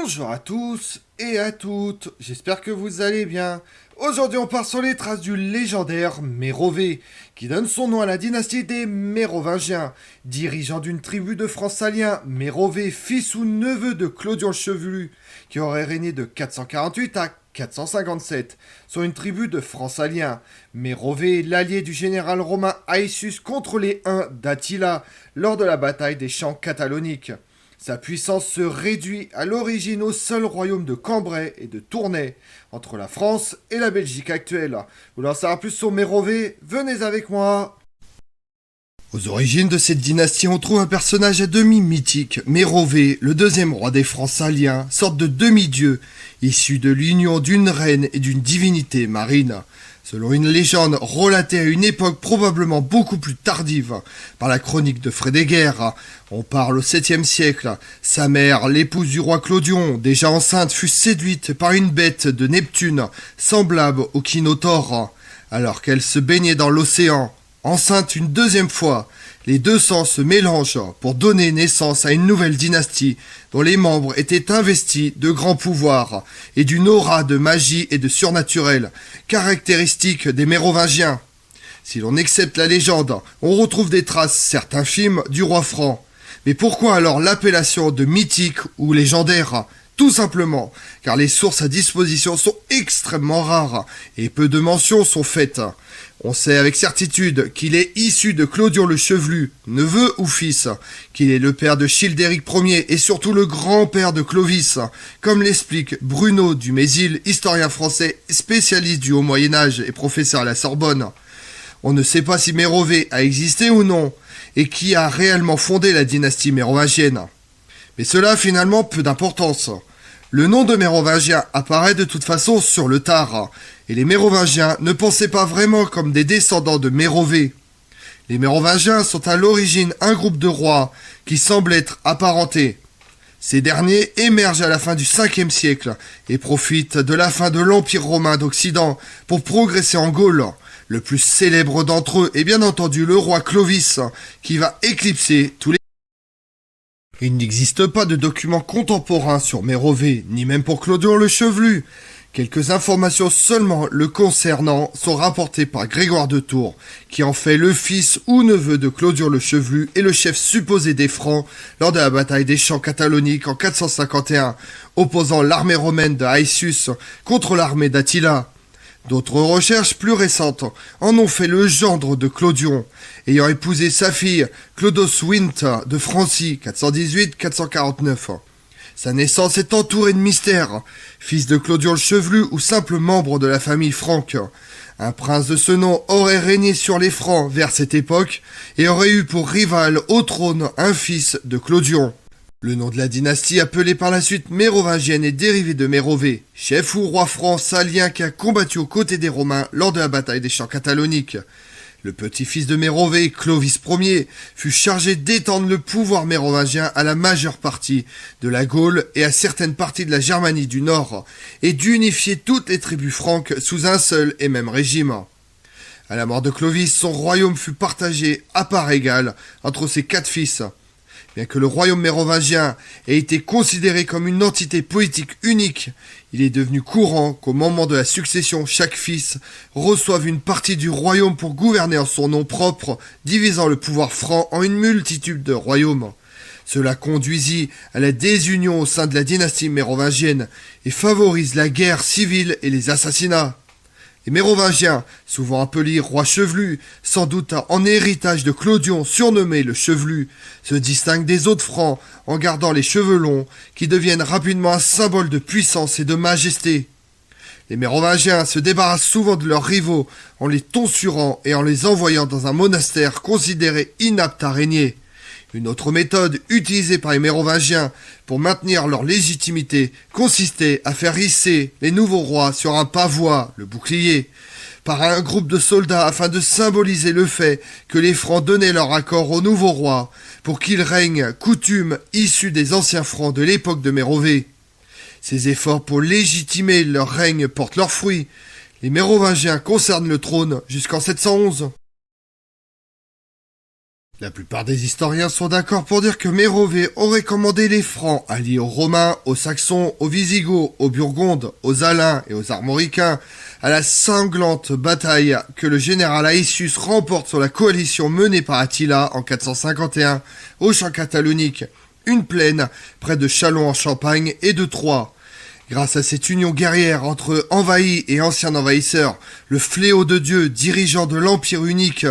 Bonjour à tous et à toutes, j'espère que vous allez bien. Aujourd'hui on part sur les traces du légendaire Mérové, qui donne son nom à la dynastie des Mérovingiens. Dirigeant d'une tribu de Francaliens, Mérové, fils ou neveu de Clodion le Chevelu, qui aurait régné de 448 à 457, sur une tribu de Francaliens. Mérové est l'allié du général romain Aetius contre les Huns d'Attila lors de la bataille des champs cataloniques. Sa puissance se réduit à l'origine au seul royaume de Cambrai et de Tournai, entre la France et la Belgique actuelle. Vous voulez en savoir plus sur Mérové? Venez avec moi. Aux origines de cette dynastie, on trouve un personnage à demi mythique, Mérové, le deuxième roi des Francaliens, sorte de demi-dieu, issu de l'union d'une reine et d'une divinité marine. Selon une légende relatée à une époque probablement beaucoup plus tardive, par la chronique de Frédéguerre, on parle au 7e siècle, sa mère, l'épouse du roi Clodion, déjà enceinte, fut séduite par une bête de Neptune, semblable au Kinotaure, alors qu'elle se baignait dans l'océan. Enceinte une deuxième fois, les deux sangs se mélangent pour donner naissance à une nouvelle dynastie dont les membres étaient investis de grands pouvoirs et d'une aura de magie et de surnaturel, caractéristique des Mérovingiens. Si l'on accepte la légende, on retrouve des traces, certes infimes, du roi franc. Mais pourquoi alors l'appellation de mythique ou légendaire ? Tout simplement, car les sources à disposition sont extrêmement rares et peu de mentions sont faites. On sait avec certitude qu'il est issu de Clodion le Chevelu, neveu ou fils, qu'il est le père de Childéric Ier et surtout le grand-père de Clovis, comme l'explique Bruno Dumézil, historien français spécialiste du Haut Moyen-Âge et professeur à la Sorbonne. On ne sait pas si Mérové a existé ou non, et qui a réellement fondé la dynastie mérovingienne. Mais cela a finalement peu d'importance. Le nom de Mérovingien apparaît de toute façon sur le tard, et les Mérovingiens ne pensaient pas vraiment comme des descendants de Mérové. Les Mérovingiens sont à l'origine un groupe de rois qui semblent être apparentés. Ces derniers émergent à la fin du 5e siècle et profitent de la fin de l'Empire romain d'Occident pour progresser en Gaule. Le plus célèbre d'entre eux est bien entendu le roi Clovis, qui va éclipser tous les... Il n'existe pas de documents contemporains sur Mérové, ni même pour Clodion le Chevelu. Quelques informations seulement le concernant sont rapportées par Grégoire de Tours, qui en fait le fils ou neveu de Clodion le Chevelu et le chef supposé des Francs lors de la bataille des champs cataloniques en 451, opposant l'armée romaine de Aetius contre l'armée d'Attila. D'autres recherches plus récentes en ont fait le gendre de Clodion, ayant épousé sa fille Clodoswint de Francie, 418-449. Sa naissance est entourée de mystères, fils de Clodion le Chevelu ou simple membre de la famille Franque. Un prince de ce nom aurait régné sur les Francs vers cette époque et aurait eu pour rival au trône un fils de Clodion. Le nom de la dynastie appelée par la suite mérovingienne est dérivé de Mérové, chef ou roi franc salien qui a combattu aux côtés des Romains lors de la bataille des champs cataloniques. Le petit-fils de Mérové, Clovis Ier, fut chargé d'étendre le pouvoir mérovingien à la majeure partie de la Gaule et à certaines parties de la Germanie du Nord, et d'unifier toutes les tribus franques sous un seul et même régime. À la mort de Clovis, son royaume fut partagé à part égale entre ses 4 fils. Bien que le royaume mérovingien ait été considéré comme une entité politique unique, il est devenu courant qu'au moment de la succession, chaque fils reçoive une partie du royaume pour gouverner en son nom propre, divisant le pouvoir franc en une multitude de royaumes. Cela conduisit à la désunion au sein de la dynastie mérovingienne et favorise la guerre civile et les assassinats. Les Mérovingiens, souvent appelés rois chevelus, sans doute en héritage de Clodion surnommé le Chevelu, se distinguent des autres Francs en gardant les cheveux longs, qui deviennent rapidement un symbole de puissance et de majesté. Les Mérovingiens se débarrassent souvent de leurs rivaux en les tonsurant et en les envoyant dans un monastère considéré inapte à régner. Une autre méthode utilisée par les Mérovingiens pour maintenir leur légitimité consistait à faire hisser les nouveaux rois sur un pavois, le bouclier, par un groupe de soldats afin de symboliser le fait que les Francs donnaient leur accord au nouveau roi pour qu'il règne, coutume issue des anciens Francs de l'époque de Mérové. Ces efforts pour légitimer leur règne portent leurs fruits. Les Mérovingiens conservent le trône jusqu'en 711. La plupart des historiens sont d'accord pour dire que Mérové aurait commandé les Francs, alliés aux Romains, aux Saxons, aux Visigoths, aux Burgondes, aux Alains et aux Armoricains, à la sanglante bataille que le général Aetius remporte sur la coalition menée par Attila en 451 au champ catalonique, une plaine près de Châlons en Champagne et de Troyes. Grâce à cette union guerrière entre envahis et anciens envahisseurs, le fléau de Dieu, dirigeant de l'Empire unique,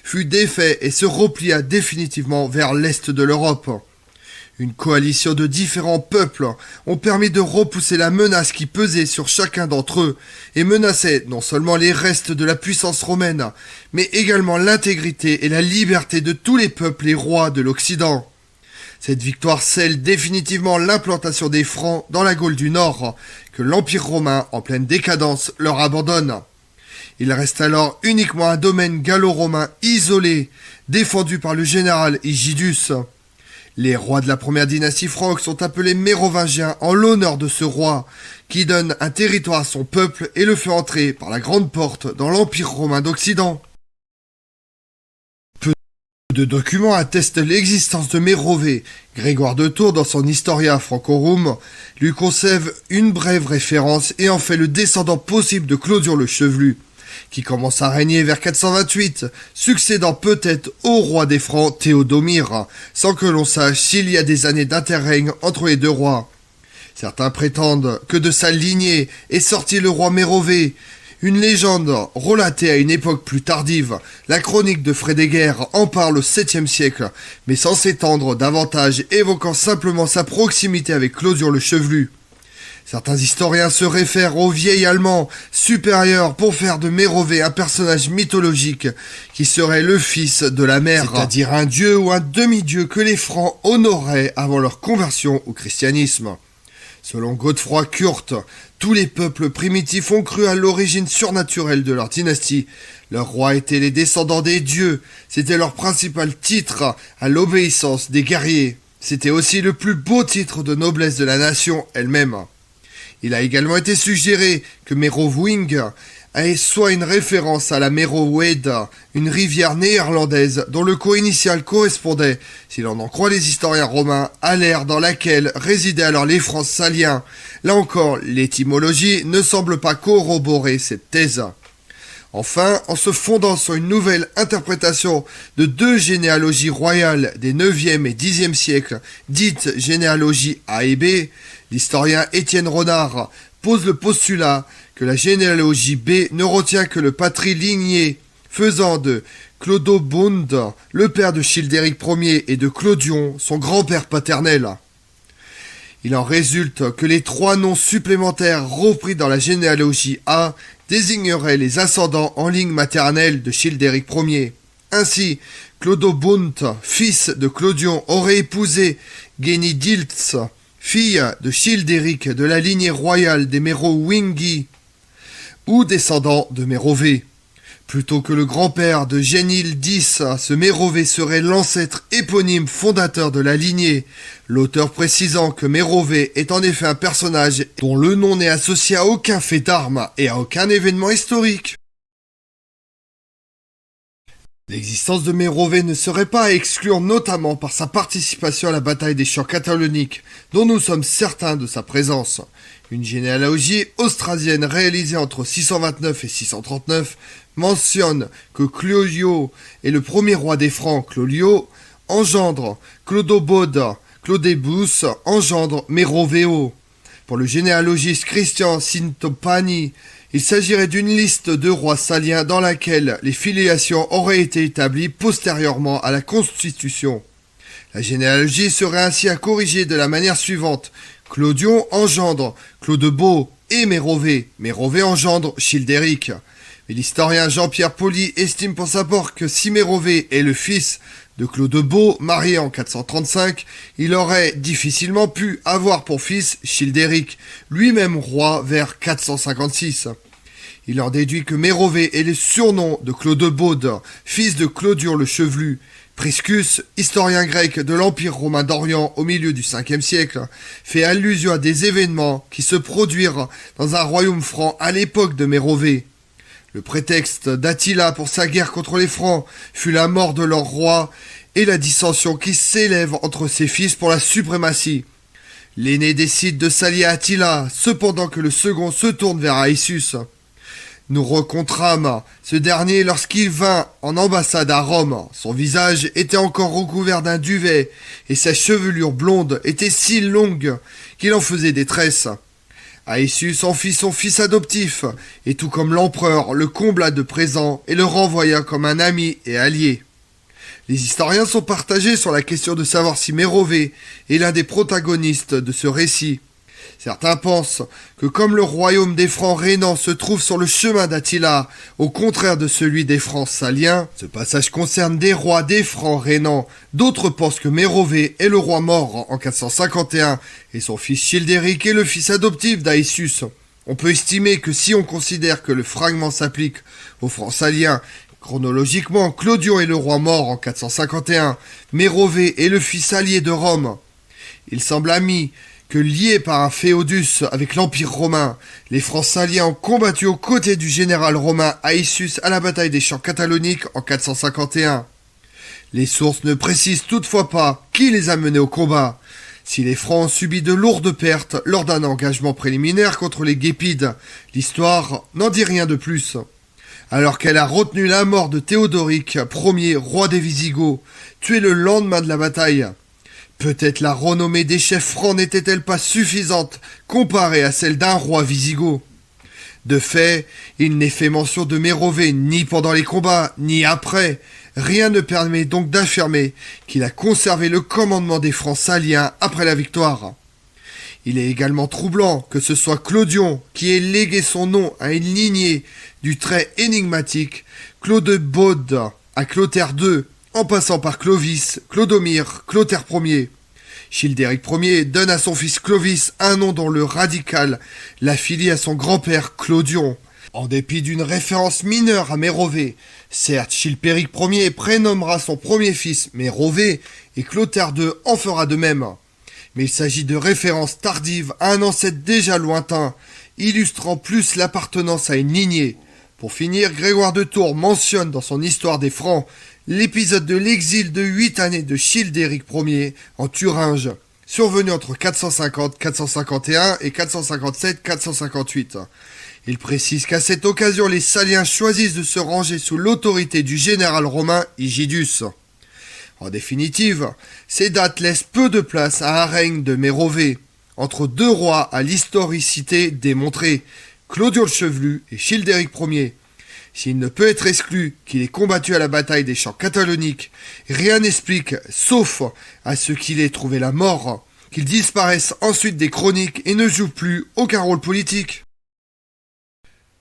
fut défait et se replia définitivement vers l'est de l'Europe. Une coalition de différents peuples ont permis de repousser la menace qui pesait sur chacun d'entre eux et menaçait non seulement les restes de la puissance romaine, mais également l'intégrité et la liberté de tous les peuples et rois de l'Occident. Cette victoire scelle définitivement l'implantation des Francs dans la Gaule du Nord, que l'Empire romain, en pleine décadence, leur abandonne. Il reste alors uniquement un domaine gallo-romain isolé, défendu par le général Hygidus. Les rois de la première dynastie franque sont appelés mérovingiens en l'honneur de ce roi, qui donne un territoire à son peuple et le fait entrer par la grande porte dans l'Empire romain d'Occident. De documents attestent l'existence de Mérové. Grégoire de Tours, dans son Historia Francorum, lui conserve une brève référence et en fait le descendant possible de Clodion le Chevelu, qui commence à régner vers 428, succédant peut-être au roi des Francs Théodomir, sans que l'on sache s'il y a des années d'interrègne entre les deux rois. Certains prétendent que de sa lignée est sorti le roi Mérové, une légende relatée à une époque plus tardive. La chronique de Frédéguer en parle au 7e siècle, mais sans s'étendre davantage, évoquant simplement sa proximité avec Clodion le Chevelu. Certains historiens se réfèrent au vieil allemand supérieur pour faire de Mérové un personnage mythologique qui serait le fils de la mère, c'est-à-dire un dieu ou un demi-dieu que les Francs honoraient avant leur conversion au christianisme. Selon Godefroy Kurt, tous les peuples primitifs ont cru à l'origine surnaturelle de leur dynastie. Leurs rois étaient les descendants des dieux, c'était leur principal titre à l'obéissance des guerriers. C'était aussi le plus beau titre de noblesse de la nation elle-même. Il a également été suggéré que Meroving soit une référence à la Merowede, une rivière néerlandaise dont le co-initial correspondait, si l'on en croit les historiens romains, à l'ère dans laquelle résidaient alors les Francs saliens. Là encore, l'étymologie ne semble pas corroborer cette thèse. Enfin, en se fondant sur une nouvelle interprétation de deux généalogies royales des 9e et 10e siècles, dites généalogie A et B, l'historien Étienne Renard pose le postulat que la généalogie B ne retient que le patrilignée, faisant de Clodobonde le père de Childéric Ier et de Clodion son grand-père paternel. Il en résulte que les trois noms supplémentaires repris dans la généalogie A désigneraient les ascendants en ligne maternelle de Childéric Ier. Ainsi, Clodobonte, fils de Clodion, aurait épousé Genidiltz, fille de Childéric de la lignée royale des Mérovingi, ou descendant de Mérové. Plutôt que le grand-père de Genildis, ce Mérové serait l'ancêtre éponyme fondateur de la lignée, l'auteur précisant que Mérové est en effet un personnage dont le nom n'est associé à aucun fait d'armes et à aucun événement historique. L'existence de Mérové ne serait pas à exclure notamment par sa participation à la bataille des champs cataloniques, dont nous sommes certains de sa présence. Une généalogie austrasienne réalisée entre 629 et 639 mentionne que Clolio est le premier roi des Francs. Clolio engendre Clodobode, Clodebus engendre Mérovéo. Pour le généalogiste Christian Sintopani, il s'agirait d'une liste de rois saliens dans laquelle les filiations auraient été établies postérieurement à la Constitution. La généalogie serait ainsi à corriger de la manière suivante. Clodion engendre Clodebo et Mérové. Mérové engendre Childéric. Mais l'historien Jean-Pierre Pauly estime pour sa part que si Mérové est le fils de Clodebo, marié en 435, il aurait difficilement pu avoir pour fils Childéric, lui-même roi vers 456. Il en déduit que Mérové est le surnom de Clodebode, fils de Clodion le Chevelu. Priscus, historien grec de l'Empire romain d'Orient au milieu du 5e siècle, fait allusion à des événements qui se produirent dans un royaume franc à l'époque de Mérové. Le prétexte d'Attila pour sa guerre contre les Francs fut la mort de leur roi et la dissension qui s'élève entre ses fils pour la suprématie. L'aîné décide de s'allier à Attila, cependant que le second se tourne vers Aetius. Nous rencontrâmes ce dernier lorsqu'il vint en ambassade à Rome. Son visage était encore recouvert d'un duvet, et sa chevelure blonde était si longue qu'il en faisait des tresses. Aetius en fit son fils adoptif, et tout comme l'empereur, le combla de présents et le renvoya comme un ami et allié. Les historiens sont partagés sur la question de savoir si Mérovée est l'un des protagonistes de ce récit. Certains pensent que comme le royaume des Francs rhénans se trouve sur le chemin d'Attila, au contraire de celui des Francs saliens, ce passage concerne des rois des Francs rhénans. D'autres pensent que Mérovée est le roi mort en 451 et son fils Childéric est le fils adoptif d'Aetius. On peut estimer que si on considère que le fragment s'applique aux Francs saliens, chronologiquement, Clodion est le roi mort en 451, Mérovée est le fils allié de Rome. Il semble admis que liés par un féodus avec l'Empire romain, les Francs saliens ont combattu aux côtés du général romain Aetius à la bataille des Champs Cataloniques en 451. Les sources ne précisent toutefois pas qui les a menés au combat. Si les Francs ont subi de lourdes pertes lors d'un engagement préliminaire contre les Guépides, l'histoire n'en dit rien de plus. Alors qu'elle a retenu la mort de Théodoric Ier, roi des Visigoths, tué le lendemain de la bataille. Peut-être la renommée des chefs francs n'était-elle pas suffisante comparée à celle d'un roi wisigoth. De fait, il n'est fait mention de Mérovée ni pendant les combats, ni après. Rien ne permet donc d'affirmer qu'il a conservé le commandement des Francs saliens après la victoire. Il est également troublant que ce soit Clodion qui ait légué son nom à une lignée du trait énigmatique Claude Bode à Clotaire II, en passant par Clovis, Clodomir, Clotaire Ier. Childéric Ier donne à son fils Clovis un nom dont le radical l'affilie à son grand-père Clodion. En dépit d'une référence mineure à Mérovée, certes Childéric Ier prénommera son premier fils Mérovée et Clotaire II en fera de même. Mais il s'agit de références tardives à un ancêtre déjà lointain, illustrant plus l'appartenance à une lignée. Pour finir, Grégoire de Tours mentionne dans son Histoire des Francs l'épisode de l'exil de 8 années de Childéric Ier en Thuringe, survenu entre 450-451 et 457-458. Il précise qu'à cette occasion, les Saliens choisissent de se ranger sous l'autorité du général romain Hygidus. En définitive, ces dates laissent peu de place à un règne de Mérovée, entre deux rois à l'historicité démontrée, Clodion le Chevelu et Childéric Ier. S'il ne peut être exclu qu'il ait combattu à la bataille des Champs Cataloniques, rien n'explique, sauf à ce qu'il ait trouvé la mort, qu'il disparaisse ensuite des chroniques et ne joue plus aucun rôle politique.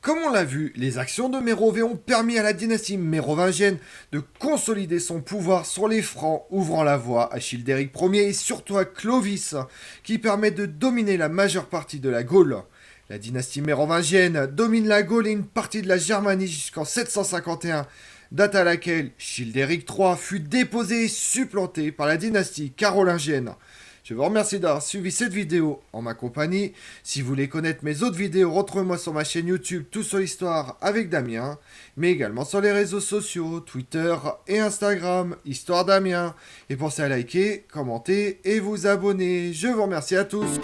Comme on l'a vu, les actions de Mérovée ont permis à la dynastie mérovingienne de consolider son pouvoir sur les Francs, ouvrant la voie à Childéric Ier et surtout à Clovis, qui permet de dominer la majeure partie de la Gaule. La dynastie mérovingienne domine la Gaule et une partie de la Germanie jusqu'en 751, date à laquelle Childéric III fut déposé et supplanté par la dynastie carolingienne. Je vous remercie d'avoir suivi cette vidéo en ma compagnie. Si vous voulez connaître mes autres vidéos, retrouvez-moi sur ma chaîne YouTube Tout sur l'Histoire avec Damien, mais également sur les réseaux sociaux, Twitter et Instagram, Histoire Damien. Et pensez à liker, commenter et vous abonner. Je vous remercie à tous.